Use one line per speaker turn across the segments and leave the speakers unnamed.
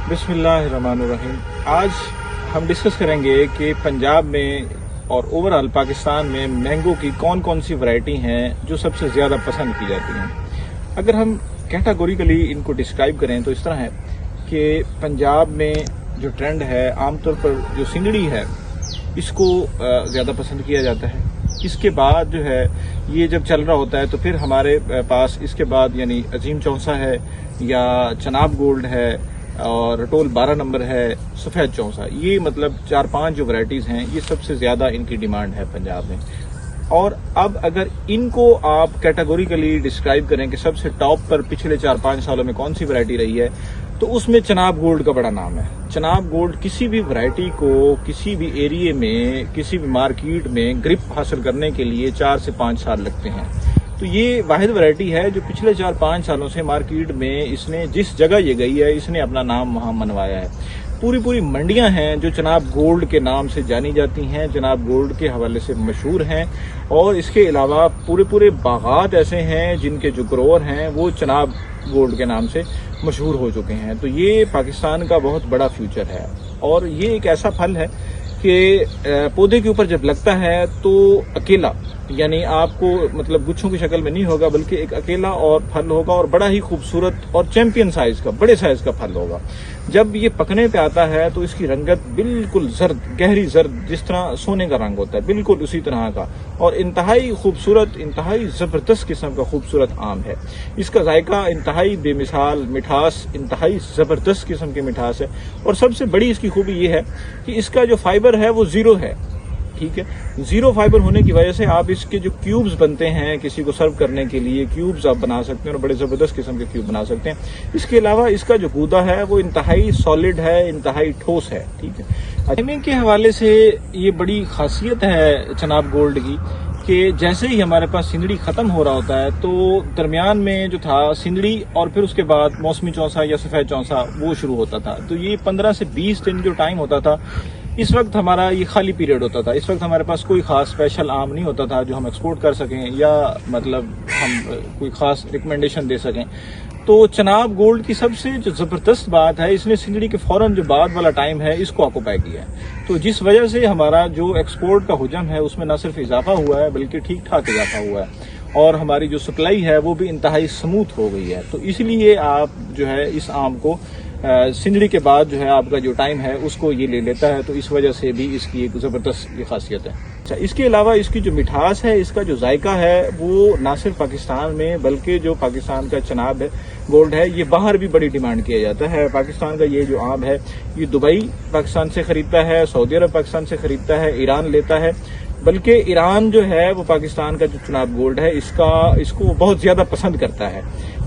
बिस्मिल्लाहिर्रहमानिर्रहीम। आज हम डिस्कस करेंगे कि पंजाब में और ओवरऑल पाकिस्तान में मैंगो की कौन कौन सी वैरायटी हैं जो सबसे ज़्यादा पसंद की जाती हैं। अगर हम कैटेगोरिकली इनको डिस्क्राइब करें तो इस तरह है कि पंजाब में जो ट्रेंड है, आमतौर पर जो सिंगड़ी है इसको ज़्यादा पसंद किया जाता है। इसके बाद जो है ये जब चल रहा होता है तो फिर हमारे पास इसके बाद यानी अजीम चौंसा है या चनाब गोल्ड है और रटोल 12 नंबर है, सफ़ेद चौंसा, ये मतलब 4-5 जो वैरायटीज़ हैं ये सबसे ज़्यादा इनकी डिमांड है पंजाब में। और अब अगर इनको आप कैटेगोरिकली डिस्क्राइब करें कि सबसे टॉप पर पिछले 4-5 सालों में कौन सी वैरायटी रही है तो उसमें चनाब गोल्ड का बड़ा नाम है। चनाब गोल्ड किसी भी वैरायटी को किसी भी एरिए में किसी भी मार्केट में ग्रिप हासिल करने के लिए 4 से 5 साल लगते हैं। तो ये वाहिद वैरायटी है जो पिछले 4-5 सालों से मार्केट में इसने जिस जगह ये गई है इसने अपना नाम वहां मनवाया है। पूरी मंडियां हैं जो चनाब गोल्ड के नाम से जानी जाती हैं, चनाब गोल्ड के हवाले से मशहूर हैं। और इसके अलावा पूरे बागात ऐसे हैं जिनके जो ग्रोअर हैं वो चनाब गोल्ड के नाम से मशहूर हो चुके हैं। तो ये पाकिस्तान का बहुत बड़ा फ्यूचर है और ये एक ऐसा फल है कि पौधे के ऊपर जब लगता है तो अकेला, यानी आपको मतलब गुच्छों की शक्ल में नहीं होगा बल्कि एक अकेला और फल होगा और बड़ा ही खूबसूरत और चैंपियन साइज का, बड़े साइज का फल होगा। जब ये पकने पे आता है तो इसकी रंगत बिल्कुल जर्द, गहरी जर्द, जिस तरह सोने का रंग होता है बिल्कुल उसी तरह का, और इंतहाई खूबसूरत, इंतहाई जबरदस्त किस्म का खूबसूरत आम है। इसका जायका इंतहाई बेमिसाल, मिठास इंतहाई जबरदस्त किस्म की मिठास है। और सबसे बड़ी इसकी खूबी ये है कि इसका जो फाइबर है वो जीरो है। ठीक है, जीरो फाइबर होने की वजह से आप इसके जो क्यूब्स बनते हैं किसी को सर्व करने के लिए क्यूब्स आप बना सकते हैं और बड़े जबरदस्त किस्म के क्यूब बना सकते हैं। इसके अलावा इसका जो गूदा है वो इंतहाई सॉलिड है, इंतहाई ठोस है। ठीक है, टाइमिंग के हवाले से ये बड़ी खासियत है चनाब गोल्ड की कि जैसे ही हमारे पास सिंदड़ी खत्म हो रहा होता है तो दरमियान में जो था सिंदड़ी और फिर उसके बाद मौसमी चौंसा या सफेद चौंसा वो शुरू होता था। तो ये 15 से 20 दिन जो टाइम होता था इस वक्त हमारा ये खाली पीरियड होता था। इस वक्त हमारे पास कोई खास स्पेशल आम नहीं होता था जो हम एक्सपोर्ट कर सकें या मतलब हम कोई खास रिकमेंडेशन दे सकें। तो चनाब गोल्ड की सबसे जो जबरदस्त बात है, इसने सिंदड़ी के फौरन जो बाद वाला टाइम है इसको ऑक्यूपाई किया है। तो जिस वजह से हमारा जो एक्सपोर्ट का हुजम है उसमें न सिर्फ इजाफा हुआ है बल्कि ठीक ठाक इजाफा हुआ है और हमारी जो सप्लाई है वो भी इंतहाई स्मूथ हो गई है। तो इसलिए आप जो है इस आम को सिंदड़ी के बाद जो है आपका जो टाइम है उसको ये ले लेता है। तो इस वजह से भी इसकी एक जबरदस्त ये खासियत है। अच्छा, इसके अलावा इसकी जो मिठास है, इसका जो जायका है वो ना सिर्फ पाकिस्तान में बल्कि जो पाकिस्तान का चनाब है गोल्ड है ये बाहर भी बड़ी डिमांड किया जाता है। पाकिस्तान का ये जो आम है ये दुबई पाकिस्तान से खरीदता है, सऊदी अरब पाकिस्तान से खरीदता है, ईरान लेता है, बल्कि ईरान जो है वो पाकिस्तान का जो चनाब गोल्ड है इसको बहुत ज्यादा पसंद करता है।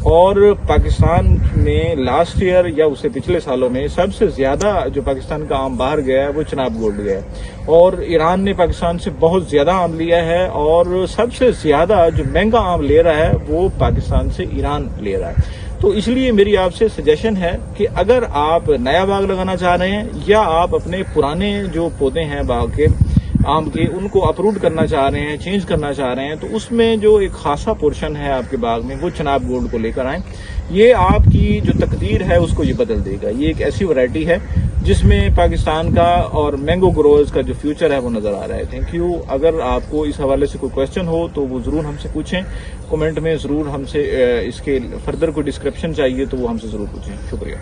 और पाकिस्तान में लास्ट ईयर या उससे पिछले सालों में सबसे ज्यादा जो पाकिस्तान का आम बाहर गया है वो चनाब गोल्ड गया है। और ईरान ने पाकिस्तान से बहुत ज्यादा आम लिया है और सबसे ज्यादा जो महंगा आम ले रहा है वो पाकिस्तान से ईरान ले रहा है। तो इसलिए मेरी आपसे सजेशन है कि अगर आप नया बाग लगाना चाह रहे हैं या आप अपने पुराने जो पौधे हैं बाग के आम के उनको अपरूट करना चाह रहे हैं, चेंज करना चाह रहे हैं, तो उसमें जो एक खासा पोर्शन है आपके बाग में वो चनाब गोल्ड को लेकर आएं। ये आपकी जो तकदीर है उसको ये बदल देगा। ये एक ऐसी वैरायटी है जिसमें पाकिस्तान का और मैंगो ग्रोअर्स का जो फ्यूचर है वो नजर आ रहा है। Thank you. अगर आपको इस हवाले से कोई क्वेश्चन हो तो वो जरूर हमसे पूछें, कमेंट में जरूर हमसे इसके फर्दर कोई डिस्क्रिप्शन चाहिए तो वो हमसे जरूर पूछें। शुक्रिया।